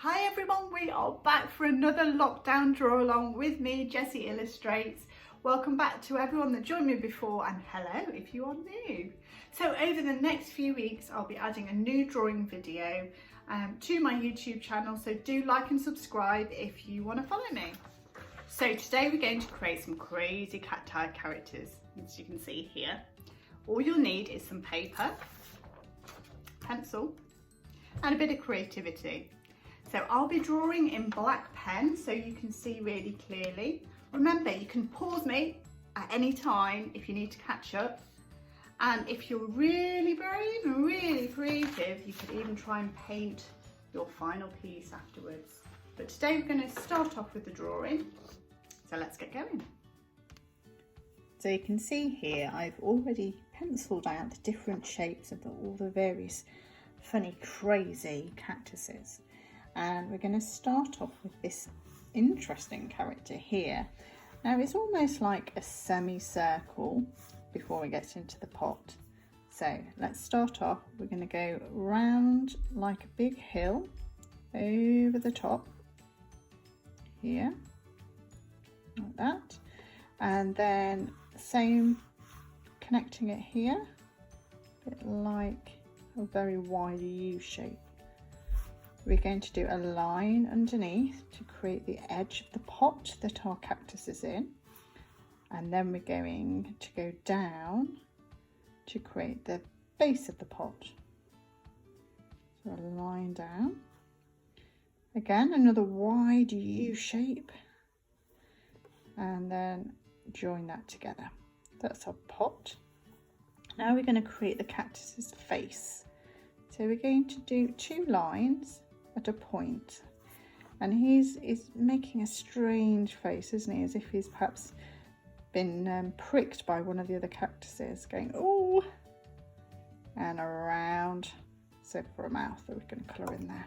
Hi everyone, we are back for another lockdown draw along with me, Jessi Illustrates. Welcome back to everyone that joined me before, and hello if you are new. So over the next few weeks I'll be adding a new drawing video to my YouTube channel, so do like and subscribe if you want to follow me. So today we're going to create some crazy cacti characters, as you can see here. All you'll need is some paper, pencil and a bit of creativity. So I'll be drawing in black pen so you can see really clearly. Remember, you can pause me at any time if you need to catch up. And if you're really brave and really creative, you could even try and paint your final piece afterwards. But today we're going to start off with the drawing. So let's get going. So you can see here, I've already penciled out the different shapes of all the various funny, crazy cactuses. And we're going to start off with this interesting character here. Now it's almost like a semicircle before we get into the pot. So let's start off. We're going to go round like a big hill over the top here, like that. And then same, connecting it here, a bit like a very wide U shape. We're going to do a line underneath to create the edge of the pot that our cactus is in, and then we're going to go down to create the base of the pot. So a line down, again another wide U shape, and then join that together. That's our pot. Now we're going to create the cactus's face. So we're going to do two lines at a point, and he's making a strange face, isn't he, as if he's perhaps been pricked by one of the other cactuses, going oh, and around. So for a mouth that we're going to colour in there.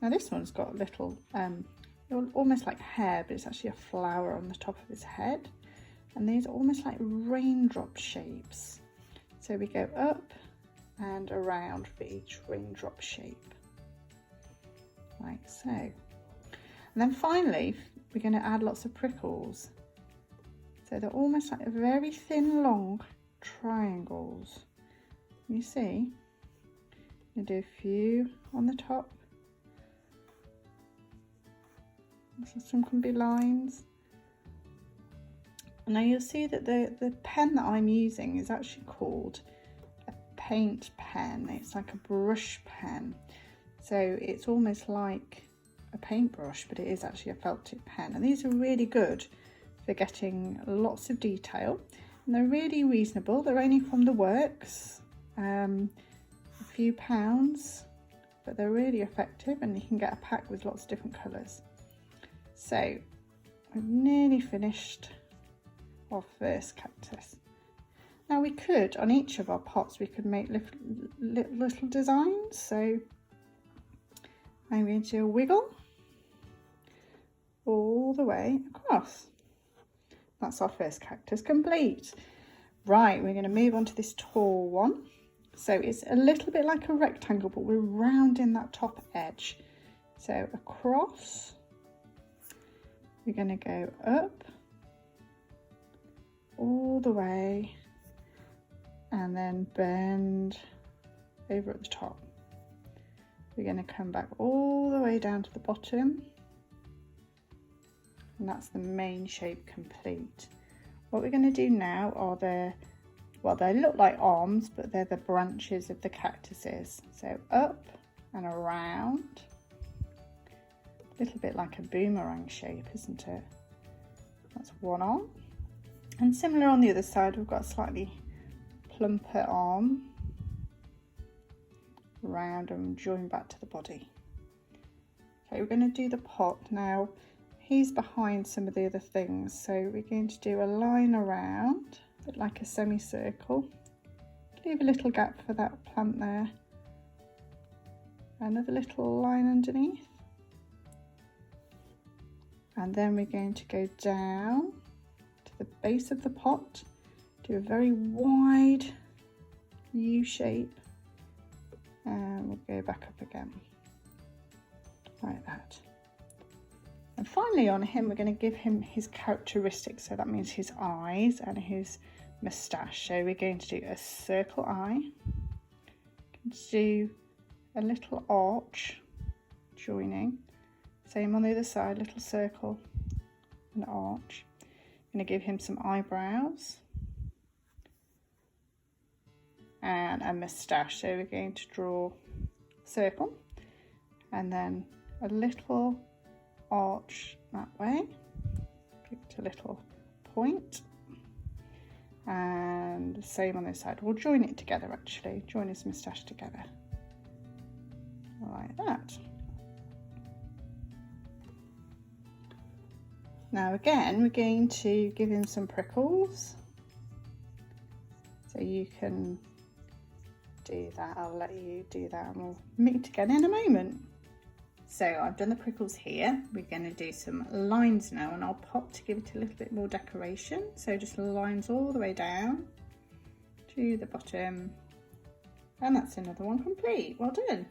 Now this one's got a little almost like hair, but it's actually a flower on the top of his head, and these are almost like raindrop shapes. So we go up and around for each raindrop shape, like so. And then finally we're going to add lots of prickles, so they're almost like very thin long triangles. You see, you do a few on the top, so some can be lines. And now you'll see that the pen that I'm using is actually called a paint pen. It's like a brush pen. So it's almost like a paintbrush, but it is actually a felt tip pen. And these are really good for getting lots of detail. And they're really reasonable. They're only from the works, a few pounds, but they're really effective, and you can get a pack with lots of different colours. So I've nearly finished our first cactus. Now we could, on each of our pots, we could make little designs. So I'm going to wiggle all the way across. That's our first cactus complete. Right, we're going to move on to this tall one. So it's a little bit like a rectangle, but we're rounding that top edge. So across, we're going to go up all the way and then bend over at the top. We're going to come back all the way down to the bottom, and that's the main shape complete. What we're going to do now are they look like arms, but they're the branches of the cactuses. So up and around, a little bit like a boomerang shape, isn't it? That's one arm. And similar on the other side, we've got a slightly plumper arm, round and join back to the body. Okay, we're going to do the pot now. He's behind some of the other things, so we're going to do a line around, a bit like a semicircle. Leave a little gap for that plant there. Another little line underneath. And then we're going to go down to the base of the pot, do a very wide U shape, and we'll go back up again. like that. And finally on him, we're going to give him his characteristics. So that means his eyes and his moustache. So we're going to do a circle eye, do a little arch joining, same on the other side, little circle and arch. I'm going to give him some eyebrows and a moustache. So we're going to draw a circle and then a little arch that way, picked a little point, and the same on this side. We'll join it together actually, join his moustache together like that. Now again, we're going to give him some prickles, so you can do that. I'll let you do that and we'll meet again in a moment. So I've done the prickles here. We're going to do some lines now, and I'll pop to give it a little bit more decoration. So just lines all the way down to the bottom, and that's another one complete. Well done.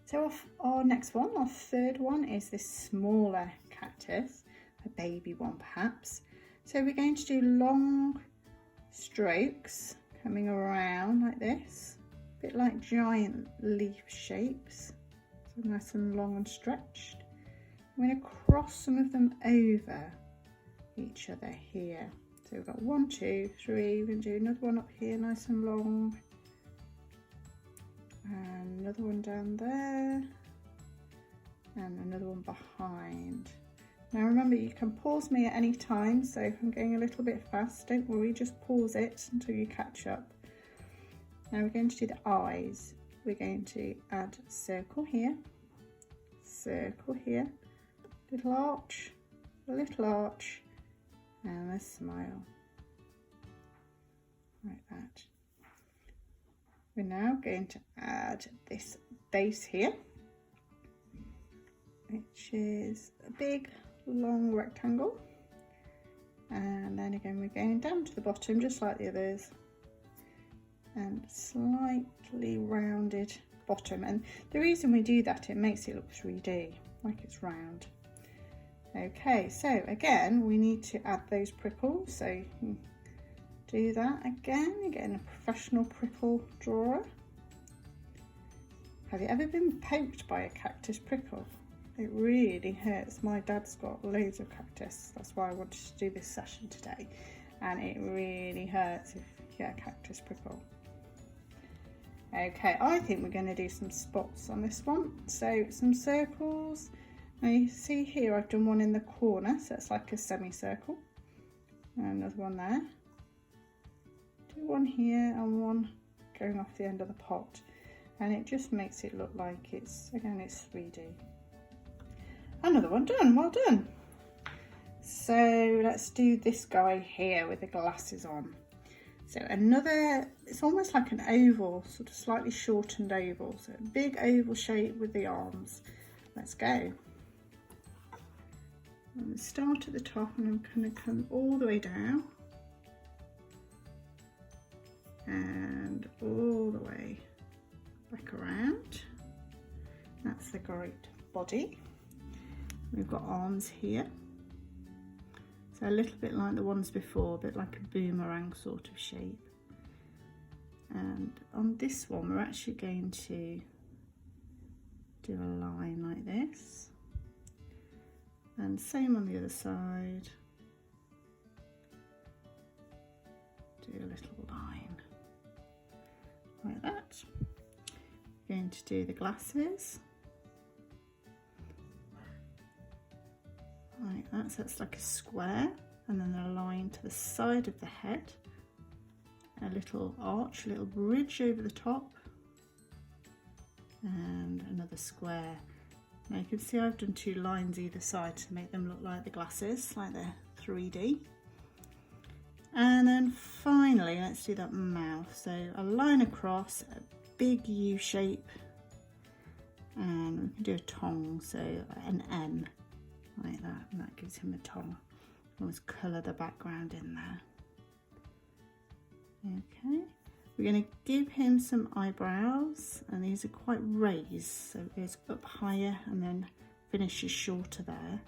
So our next one, our third one, is this smaller cactus, a baby one perhaps. So we're going to do long strokes coming around like this, a bit like giant leaf shapes. Nice and long and stretched. I'm going to cross some of them over each other here. So we've got 1, 2, 3. We're going to do another one up here, nice and long, and another one down there, and another one behind. Now remember, you can pause me at any time, so if I'm going a little bit fast, don't worry, just pause it until you catch up. Now we're going to do the eyes. We're going to add a circle here, little arch, and a smile, like that. We're now going to add this base here, which is a big long rectangle, and then again we're going down to the bottom just like the others, and slightly rounded bottom. And the reason we do that, it makes it look 3D, like it's round. Okay, so again we need to add those prickles, so you can do that again. You're getting a professional prickle drawer. Have you ever been poked by a cactus prickle? It really hurts. My dad's got loads of cactus, that's why I wanted to do this session today, and it really hurts if you get a cactus prickle. Okay, I think we're going to do some spots on this one. So some circles. Now you see here I've done one in the corner, so it's like a semicircle. And another one there. Do one here and one going off the end of the pot. And it just makes it look like it's 3D. Another one done, well done. So let's do this guy here with the glasses on. So another, it's almost like an oval, sort of slightly shortened oval. So a big oval shape with the arms. Let's go. I'm going to start at the top and I'm going to come all the way down. And all the way back around. That's the great body. We've got arms here. So a little bit like the ones before, a bit like a boomerang sort of shape. And on this one, we're actually going to do a line like this. And same on the other side. Do a little line like that. We're going to do the glasses. Like that, so it's like a square, and then a line to the side of the head, a little arch, a little bridge over the top, and another square. Now you can see I've done 2 lines either side to make them look like the glasses, like they're 3D. And then finally, let's do that mouth. So a line across, a big U shape, and we can do a tongue, so an M. Like that, and that gives him a tongue. Always colour the background in there. Okay, we're going to give him some eyebrows, and these are quite raised, so it goes up higher and then finishes shorter there.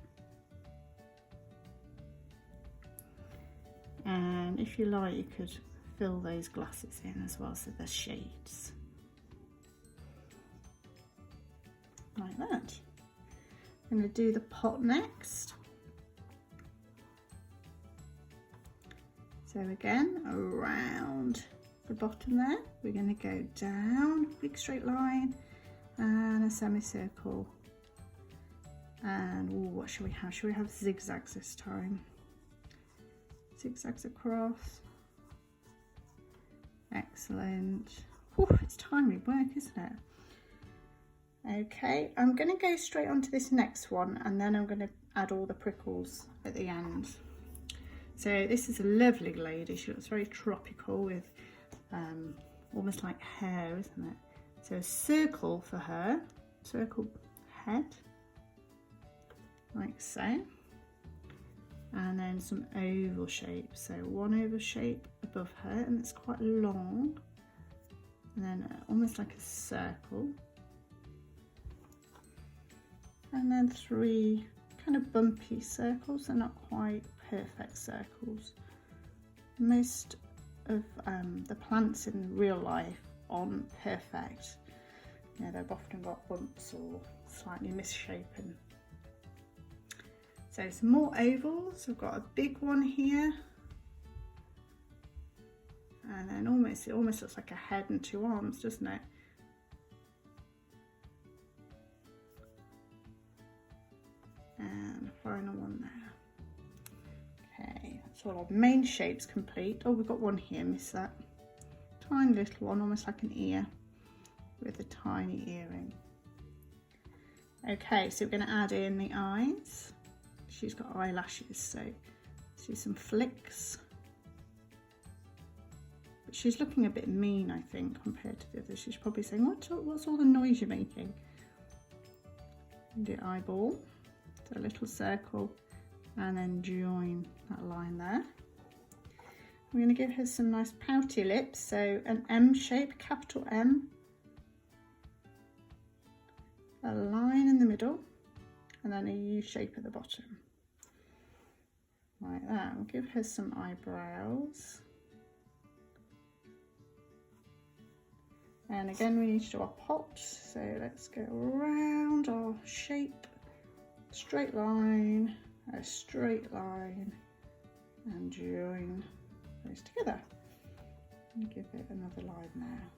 And if you like, you could fill those glasses in as well, so they're shades. Like that. I'm going to do the pot next. So again, around the bottom there, we're going to go down, big straight line, and a semicircle. And ooh, what should we have? Should we have zigzags this time? Zigzags across. Excellent. Ooh, it's timely work, isn't it? Okay, I'm going to go straight onto this next one, and then I'm going to add all the prickles at the end. So this is a lovely lady. She looks very tropical with almost like hair, isn't it? So a circle for her, circle head, like so. And then some oval shapes. So one oval shape above her, and it's quite long. And then almost like a circle. And then 3 kind of bumpy circles. They're not quite perfect circles. Most of the plants in real life aren't perfect. You know, they've often got bumps or slightly misshapen. So some more ovals. I've got a big one here. And then it almost looks like a head and 2 arms, doesn't it? And the final one there. Okay, that's all our main shapes complete. Oh, we've got one here, missed that. Tiny little one, almost like an ear with a tiny earring. Okay, so we're going to add in the eyes. She's got eyelashes, so see some flicks. But she's looking a bit mean, I think, compared to the others. She's probably saying, what's all the noise you're making? The eyeball. So a little circle, and then join that line there. We're going to give her some nice pouty lips, so an M shape, capital M, a line in the middle, and then a U shape at the bottom. Like that. We'll give her some eyebrows. And again, we need to do our pot, so let's go around our shape. Straight line, a straight line, and join those together. And give it another line there.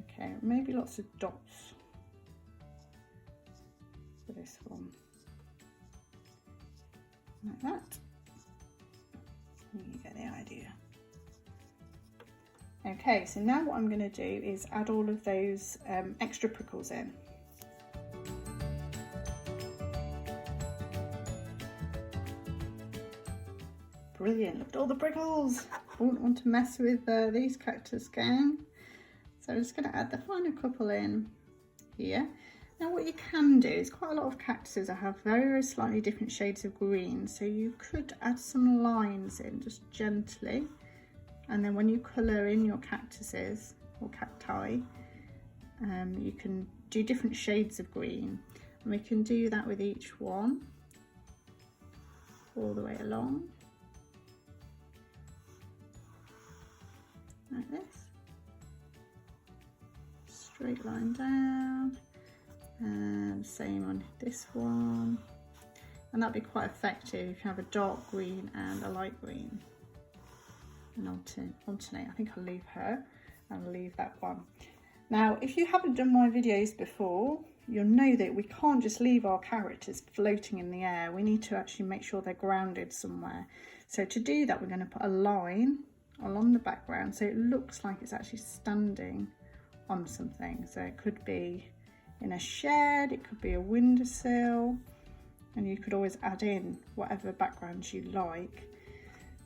Okay, maybe lots of dots for this one. Like that. You get the idea. Okay, so now what I'm going to do is add all of those extra prickles in. Brilliant, look at all the prickles. I wouldn't want to mess with these cactus gang. So I'm just going to add the final couple in here. Now what you can do is quite a lot of cactuses have very, very slightly different shades of green. So you could add some lines in just gently. And then when you colour in your cactuses or cacti, you can do different shades of green. And we can do that with each one all the way along. Like this, straight line down, and same on this one, and that'd be quite effective if you have a dark green and a light green, and alternate. I think I'll leave her and leave that one. Now if you haven't done my videos before, you'll know that we can't just leave our characters floating in the air. We need to actually make sure they're grounded somewhere. So to do that, we're going to put a line along the background so it looks like it's actually standing on something. So it could be in a shed, it could be a windowsill, and you could always add in whatever backgrounds you like.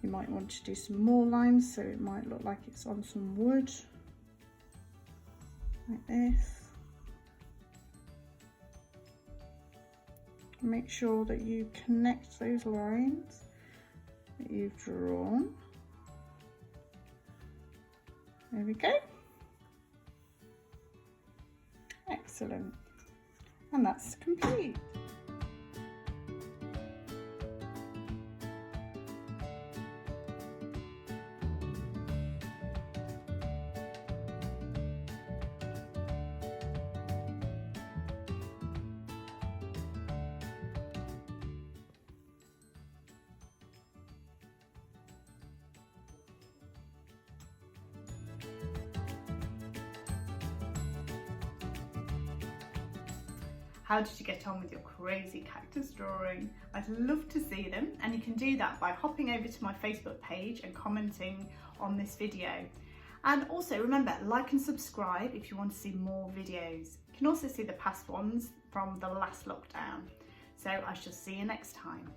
You might want to do some more lines, so it might look like it's on some wood, like this. Make sure that you connect those lines that you've drawn. There we go. Excellent. And that's complete. How did you get on with your crazy cactus drawing? I'd love to see them, and you can do that by hopping over to my Facebook page and commenting on this video. And also remember, like and subscribe if you want to see more videos. You can also see the past ones from the last lockdown. So I shall see you next time.